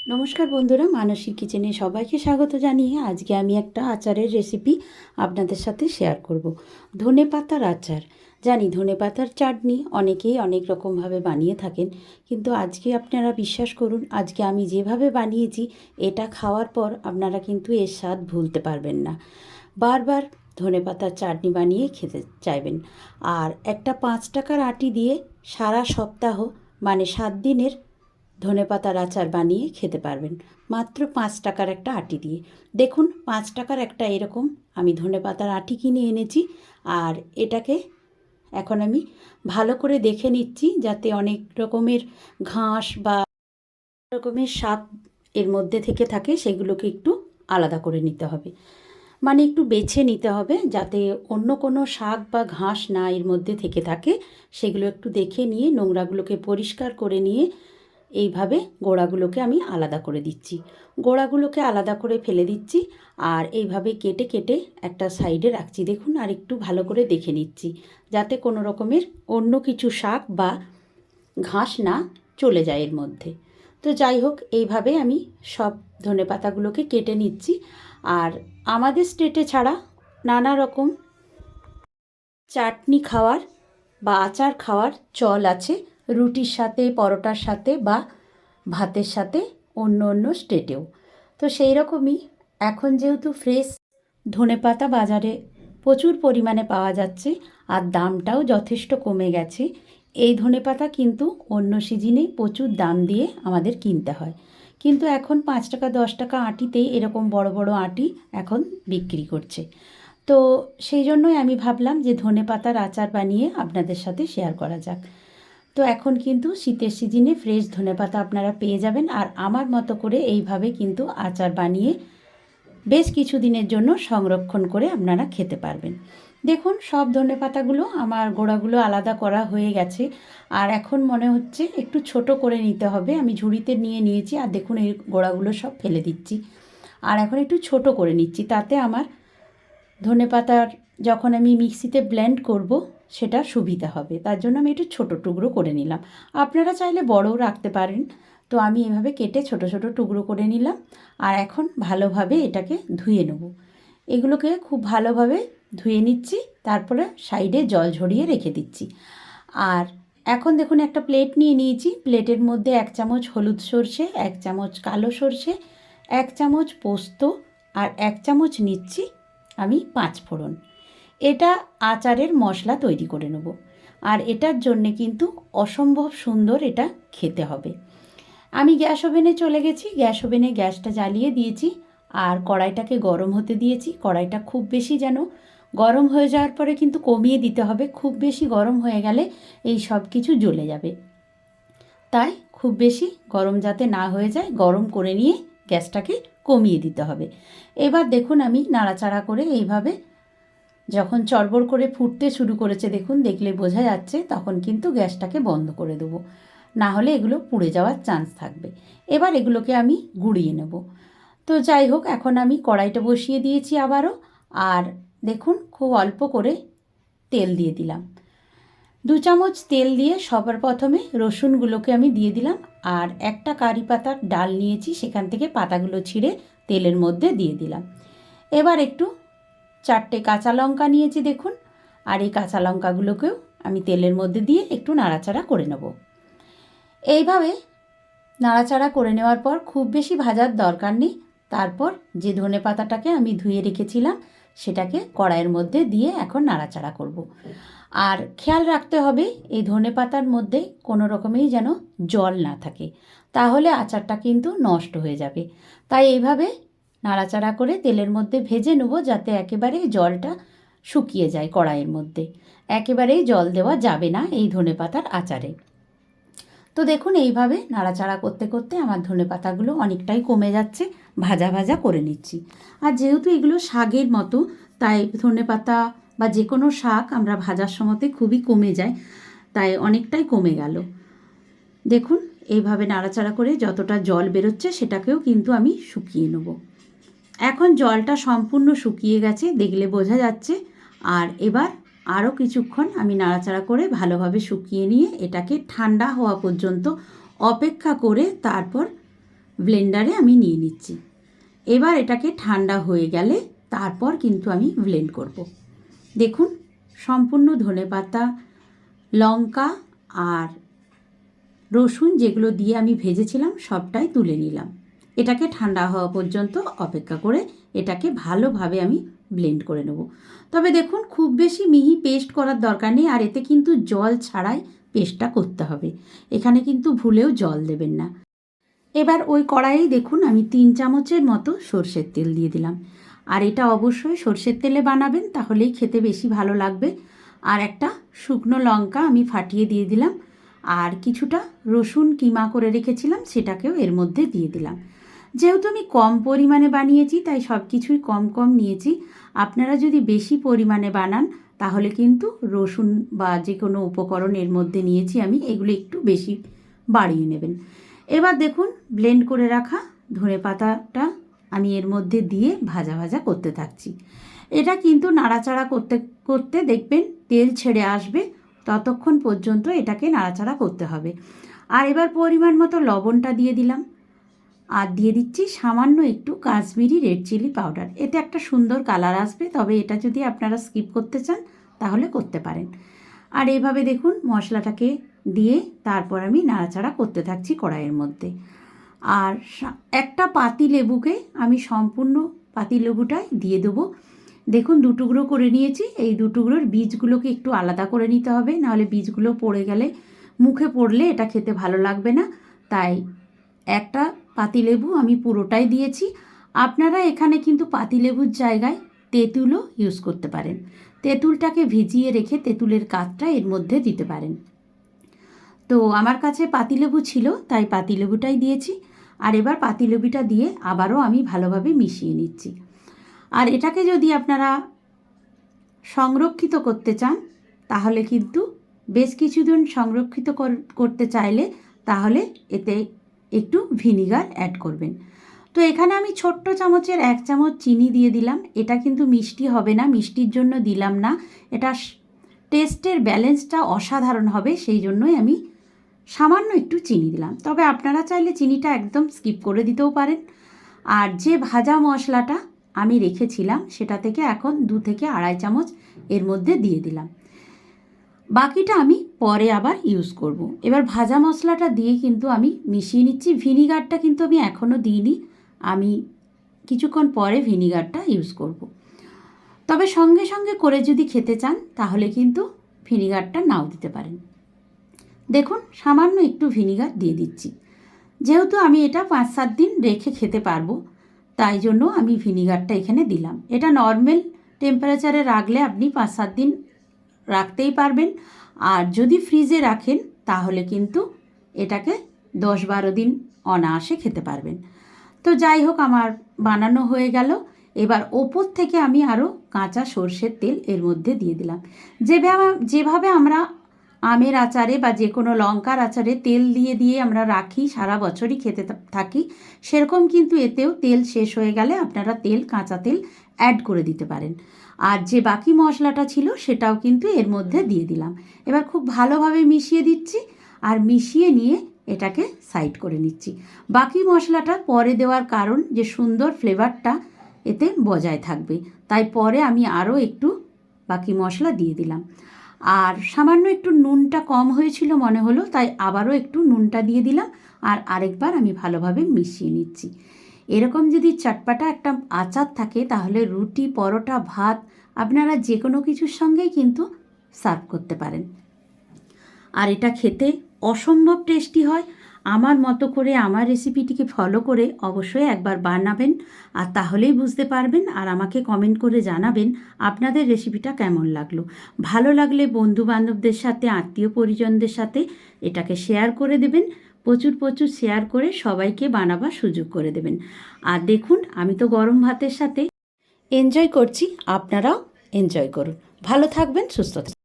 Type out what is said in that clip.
নমস্কার বন্ধুরা, মানসীর কিচেনে সবাইকে স্বাগত জানিয়ে আজকে আমি একটা আচারের রেসিপি আপনাদের সাথে শেয়ার করব। ধনেপাতার আচার। জানি ধনেপাতার চাটনি অনেকেই অনেক রকমভাবে বানিয়ে থাকেন, কিন্তু আজকে আপনারা বিশ্বাস করুন, আজকে আমি যেভাবে বানিয়েছি এটা খাওয়ার পর আপনারা কিন্তু এর স্বাদ ভুলতে পারবেন না। বারবার ধনেপাতার চাটনি বানিয়ে খেতে চাইবেন। আর একটা 5 টাকার আটি দিয়ে সারা সপ্তাহ মানে 7 দিনের ধনেপাতার আচার বানিয়ে খেতে পারবেন মাত্র 5 টাকার একটা আটি দিয়ে। দেখুন, 5 টাকার একটা এরকম আমি ধনেপাতার আটি কিনে এনেছি। আর এটাকে এখন আমি ভালো করে দেখে নিচ্ছি যাতে অনেক রকমের ঘাস বা রকমের শাক এর মধ্যে থেকে থাকে, সেগুলোকে একটু আলাদা করে নিতে হবে। মানে একটু বেছে নিতে হবে যাতে অন্য কোনো শাক বা ঘাস না এর মধ্যে থেকে থাকে। সেগুলো একটু দেখে নিয়ে নোংরাগুলোকে পরিষ্কার করে নিয়ে এইভাবে গোড়াগুলোকে আমি আলাদা করে দিচ্ছি। গোড়াগুলোকে আলাদা করে ফেলে দিচ্ছি আর এইভাবে কেটে কেটে একটা সাইডে রাখছি। দেখুন, আর একটু ভালো করে দেখে নিচ্ছি যাতে কোনো রকমের অন্য কিছু শাক বা ঘাস না চলে যায় এর মধ্যে। তো যাই হোক, এইভাবে আমি সব ধনেপাতাগুলোকে কেটে নিচ্ছি। আর আমাদের স্টেটে ছাড়া নানা রকম চাটনি খাওয়ার বা আচার খাওয়ার চল আছে, রুটির সাথে, পরোটার সাথে বা ভাতের সাথে অন্য অন্য স্টেটেও। তো সেই রকমই এখন যেহেতু ফ্রেশ ধনেপাতা বাজারে প্রচুর পরিমাণে পাওয়া যাচ্ছে আর দামটাও যথেষ্ট কমে গেছে, এই ধনেপাতা কিন্তু অন্য সিজনে প্রচুর দাম দিয়ে আমাদের কিনতে হয়। কিন্তু এখন 5 টাকা 10 টাকা আটিতেই এরকম বড় বড় আটি এখন বিক্রি করছে। তো সেই জন্যই আমি ভাবলাম যে ধনেপাতার আচার বানিয়ে আপনাদের সাথে শেয়ার করা যাক। তো এখন কিন্তু শীতের সিজনে ফ্রেশ ধনেপাতা আপনারা পেয়ে যাবেন। আর আমার মতো করে এইভাবে কিন্তু আচার বানিয়ে বেশ কিছু দিনের জন্য সংরক্ষণ করে আপনারা খেতে পারবেন। দেখুন, সব ধনেপাতাগুলো আমার গোড়াগুলো আলাদা করা হয়ে গেছে। আর এখন মনে হচ্ছে একটু ছোট করে নিতে হবে। আমি ঝুড়িতে নিয়ে নিয়েছি আর দেখুন এই গোড়াগুলো সব ফেলে দিচ্ছি। আর এখন একটু ছোট করে নিচ্ছি, তাতে আমার ধনেপাতার যখন আমি মিক্সিতে ব্লেন্ড করব সেটা সুবিধা হবে। তার জন্য আমি একটু ছোটো টুকরো করে নিলাম। আপনারা চাইলে বড়ও রাখতে পারেন। তো আমি এভাবে কেটে ছোট ছোট টুকরো করে নিলাম। আর এখন ভালোভাবে এটাকে ধুয়ে নেব। এগুলোকে খুব ভালোভাবে ধুয়ে নিচ্ছি, তারপরে সাইডে জল ঝরিয়ে রেখে দিচ্ছি। আর এখন দেখুন, একটা প্লেট নিয়ে নিয়েছি। প্লেটের মধ্যে 1 চামচ হলুদ সর্ষে, 1 চামচ কালো সর্ষে, 1 চামচ পোস্ত আর 1 চামচ নিচ্ছি আমি 5 ফোড়ন। এটা আচারের মশলা তৈরি করে নেব। আর এটার জন্যে কিন্তু অসম্ভব সুন্দর এটা খেতে হবে। আমি গ্যাস ওভেনে চলে গেছি। গ্যাস ওভেনে গ্যাসটা জ্বালিয়ে দিয়েছি আর কড়াইটাকে গরম হতে দিয়েছি। কড়াইটা খুব বেশি যেন গরম হয়ে যাওয়ার পরে কিন্তু কমিয়ে দিতে হবে। খুব বেশি গরম হয়ে গেলে এই সব কিছু জ্বলে যাবে। তাই খুব বেশি গরম যাতে না হয়ে যায়, গরম করে নিয়ে গ্যাসটাকে কমিয়ে দিতে হবে। এবার দেখুন, আমি নাড়াচাড়া করে এইভাবে যখন চড়বড় করে ফুটতে শুরু করেছে, দেখুন দেখলে বোঝা যাচ্ছে, তখন কিন্তু গ্যাসটাকে বন্ধ করে দেবো, না হলে এগুলো পুড়ে যাওয়ার চান্স থাকবে। এবার এগুলোকে আমি গুঁড়িয়ে নেব। তো যাই হোক, এখন আমি কড়াইটা বসিয়ে দিয়েছি আবারও। আর দেখুন, খুব অল্প করে তেল দিয়ে দিলাম। 2 চামচ তেল দিয়ে সবার প্রথমে রসুনগুলোকে আমি দিয়ে দিলাম। আর একটা কারি পাতার ডাল নিয়েছি, সেখান থেকে পাতাগুলো ছিঁড়ে তেলের মধ্যে দিয়ে দিলাম। এবার একটু 4টে কাঁচা লঙ্কা নিয়েছি দেখুন, আর এই কাঁচা লঙ্কাগুলোকেও আমি তেলের মধ্যে দিয়ে একটু নাড়াচাড়া করে নেব। এইভাবে নাড়াচাড়া করে নেওয়ার পর খুব বেশি ভাজার দরকার নেই। তারপর যে ধনেপাতাটাকে আমি ধুয়ে রেখেছিলাম সেটাকে কড়াইয়ের মধ্যে দিয়ে এখন নাড়াচাড়া করব। আর খেয়াল রাখতে হবে এই ধনেপাতার মধ্যে কোনো রকমেই যেন জল না থাকে, তাহলে আচারটা কিন্তু নষ্ট হয়ে যাবে। তাই এইভাবে নাড়াচাড়া করে তেলের মধ্যে ভেজে নেব যাতে একেবারেই জলটা শুকিয়ে যায় কড়াইয়ের মধ্যে। একেবারেই জল দেওয়া যাবে না এই ধনেপাতার আচারে। তো দেখুন, এইভাবে নাড়াচাড়া করতে করতে আমার ধনেপাতাগুলো অনেকটাই কমে যাচ্ছে। ভাজা ভাজা করে নিচ্ছি। আর যেহেতু এগুলো শাকের মতো, তাই ধনেপাতা বা যে কোনো শাক আমরা ভাজার সময়তে খুবই কমে যায়, তাই অনেকটাই কমে গেল। দেখুন, এইভাবে নাড়াচাড়া করে যতটা জল বেরোচ্ছে সেটাকেও কিন্তু আমি শুকিয়ে নেব। এখন জলটা সম্পূর্ণ শুকিয়ে গেছে, দেখলে বোঝা যাচ্ছে। আর এবার আরও কিছুক্ষণ আমি নাড়াচাড়া করে ভালোভাবে শুকিয়ে নিয়ে এটাকে ঠান্ডা হওয়া পর্যন্ত অপেক্ষা করে তারপর ব্লেন্ডারে আমি নিয়ে নিচ্ছি। এবার এটাকে ঠান্ডা হয়ে গেলে তারপর কিন্তু আমি ব্লেন্ড করব। দেখুন সম্পূর্ণ ধনেপাতা, লঙ্কা আর রসুন যেগুলো দিয়ে আমি ভেজেছিলাম সবটাই তুলে নিলাম। এটাকে ঠান্ডা হওয়া পর্যন্ত অপেক্ষা করে এটাকে ভালোভাবে আমি ব্লেন্ড করে নেব। তবে দেখুন খুব বেশি মিহি পেস্ট করার দরকার নেই, আর এতে কিন্তু জল ছাড়াই পেস্টটা করতে হবে। এখানে কিন্তু ভুলেও জল দেবেন না। এবার ওই কড়াইয়ে দেখুন আমি 3 চামচের মতো সর্ষের তেল দিয়ে দিলাম। আর এটা অবশ্যই সর্ষের তেলে বানাবেন, তাহলেই খেতে বেশি ভালো লাগবে। আর একটা শুকনো লঙ্কা আমি ফাটিয়ে দিয়ে দিলাম, আর কিছুটা রসুন কিমা করে রেখেছিলাম সেটাকেও এর মধ্যে দিয়ে দিলাম। যেহেতু আমি কম পরিমাণে বানিয়েছি তাই সব কিছুই কম কম নিয়েছি। আপনারা যদি বেশি পরিমাণে বানান তাহলে কিন্তু রসুন বা যে কোনো উপকরণ এর মধ্যে নিয়েছি আমি, এগুলো একটু বেশি বাড়িয়ে নেবেন। এবার দেখুন ব্লেন্ড করে রাখা ধনেপাতাটা আমি এর মধ্যে দিয়ে ভাজা ভাজা করতে থাকছি। এটা কিন্তু নাড়াচাড়া করতে করতে দেখবেন তেল ছেড়ে আসবে, ততক্ষণ পর্যন্ত এটাকে নাড়াচাড়া করতে হবে। আর এবার পরিমাণ মতো লবণটা দিয়ে দিলাম, আর দিয়ে দিচ্ছি সামান্য একটু কাশ্মীরি রেড চিলি পাউডার। এতে একটা সুন্দর কালার আসবে, তবে এটা যদি আপনারা স্কিপ করতে চান তাহলে করতে পারেন। আর এইভাবে দেখুন মশলাটাকে দিয়ে তারপর আমি নাড়াচাড়া করতে থাকছি কড়াইয়ের মধ্যে। আর একটা পাতি লেবুকে আমি সম্পূর্ণ পাতি লেবুটাই দিয়ে দেবো। দেখুন 2 টুকরো করে নিয়েছি। এই 2 টুকরোর বীজগুলোকে একটু আলাদা করে নিতে হবে, নাহলে বীজগুলো পড়ে গেলে মুখে পড়লে এটা খেতে ভালো লাগবে না। তাই একটা পাতিলেবু আমি পুরোটাই দিয়েছি। আপনারা এখানে কিন্তু পাতিলেবুর জায়গায় তেঁতুলও ইউজ করতে পারেন। তেঁতুলটাকে ভিজিয়ে রেখে তেঁতুলের কাঠটা এর মধ্যে দিতে পারেন। তো আমার কাছে পাতিলেবু ছিল তাই পাতিলেবুটাই দিয়েছি। আর এবার পাতিলেবুটা দিয়ে আবারও আমি ভালোভাবে মিশিয়ে নিচ্ছি। আর এটাকে যদি আপনারা সংরক্ষিত করতে চান তাহলে কিন্তু বেশ কিছুদিন সংরক্ষিত করতে চাইলে তাহলে এতে একটু ভিনিগার অ্যাড করবেন। তো এখানে আমি ছোট্ট চামচের 1 চামচ চিনি দিয়ে দিলাম। এটা কিন্তু মিষ্টি হবে না, মিষ্টির জন্য দিলাম না, এটা টেস্টের ব্যালেন্সটা অসাধারণ হবে, সেই জন্যই আমি সামান্য একটু চিনি দিলাম। তবে আপনারা চাইলে চিনিটা একদম স্কিপ করে দিতেও পারেন। আর যে ভাজা মশলাটা আমি রেখেছিলাম সেটা থেকে এখন 2 থেকে আড়াই চামচ এর মধ্যে দিয়ে দিলাম। বাকিটা আমি পরে আবার ইউজ করব। এবার ভাজা মশলাটা দিয়ে কিন্তু আমি মিশিয়ে নিচ্ছি। ভিনিগারটা কিন্তু আমি এখনও দিইনি, আমি কিছুক্ষণ পরে ভিনিগারটা ইউজ করব। তবে সঙ্গে সঙ্গে করে যদি খেতে চান তাহলে কিন্তু ভিনিগারটা নাও দিতে পারেন। দেখুন সামান্য একটু ভিনিগার দিয়ে দিচ্ছি। যেহেতু আমি এটা 5-7 দিন রেখে খেতে পারবো তাই জন্য আমি ভিনিগারটা এখানে দিলাম। এটা নর্মাল টেম্পারেচারে রাখলে আপনি 5-7 দিন রাখতেই পারবেন, আর যদি ফ্রিজে রাখেন তাহলে কিন্তু এটাকে 10-12 দিন অনায়াসে খেতে পারবেন। তো যাই হোক আমার বানানো হয়ে গেল। এবার ওপর থেকে আমি আরও কাঁচা সর্ষের তেল এর মধ্যে দিয়ে দিলাম। যেভাবে আমরা আমের আচারে বা যে কোনো লঙ্কার আচারে তেল দিয়ে দিয়ে আমরা রাখি সারা বছরই খেতে থাকি, সেরকম কিন্তু এতেও তেল শেষ হয়ে গেলে আপনারা কাঁচা তেল অ্যাড করে দিতে পারেন। আর যে বাকি মশলাটা ছিল সেটাও কিন্তু এর মধ্যে দিয়ে দিলাম। এবার খুব ভালোভাবে মিশিয়ে দিচ্ছি, আর মিশিয়ে নিয়ে এটাকে সাইড করে নিচ্ছি। বাকি মশলাটা পরে দেওয়ার কারণ যে সুন্দর ফ্লেভারটা এতে বজায় থাকবে, তাই পরে আমি আরও একটু বাকি মশলা দিয়ে দিলাম। আর সামান্য একটু নুনটা কম হয়েছিল মনে হলো, তাই আবারও একটু নুনটা দিয়ে দিলাম। আর আরেকবার আমি ভালোভাবে মিশিয়ে নিচ্ছি। এরকম যদি চটপাটা একটা আচার থাকে তাহলে রুটি, পরোটা, ভাত আপনারা যে কোনো কিছুর সঙ্গেই কিন্তু সার্ভ করতে পারেন। আর এটা খেতে অসম্ভব টেস্টি হয়। আমার মতো করে আমার রেসিপিটিকে ফলো করে অবশ্যই একবার বানাবেন, আর তাহলেই বুঝতে পারবেন। আর আমাকে কমেন্ট করে জানাবেন আপনাদের রেসিপিটা কেমন লাগলো। ভালো লাগলে বন্ধুবান্ধবদের সাথে, আত্মীয় পরিজনদের সাথে এটাকে শেয়ার করে দেবেন। প্রচুর প্রচুর শেয়ার করে সবাইকে বানাবার সুযোগ করে দেবেন। আর দেখুন আমি তো গরম ভাতের সাথে এনজয় করছি, আপনারাও এনজয় করুন। ভালো থাকবেন, সুস্থ থাকবেন।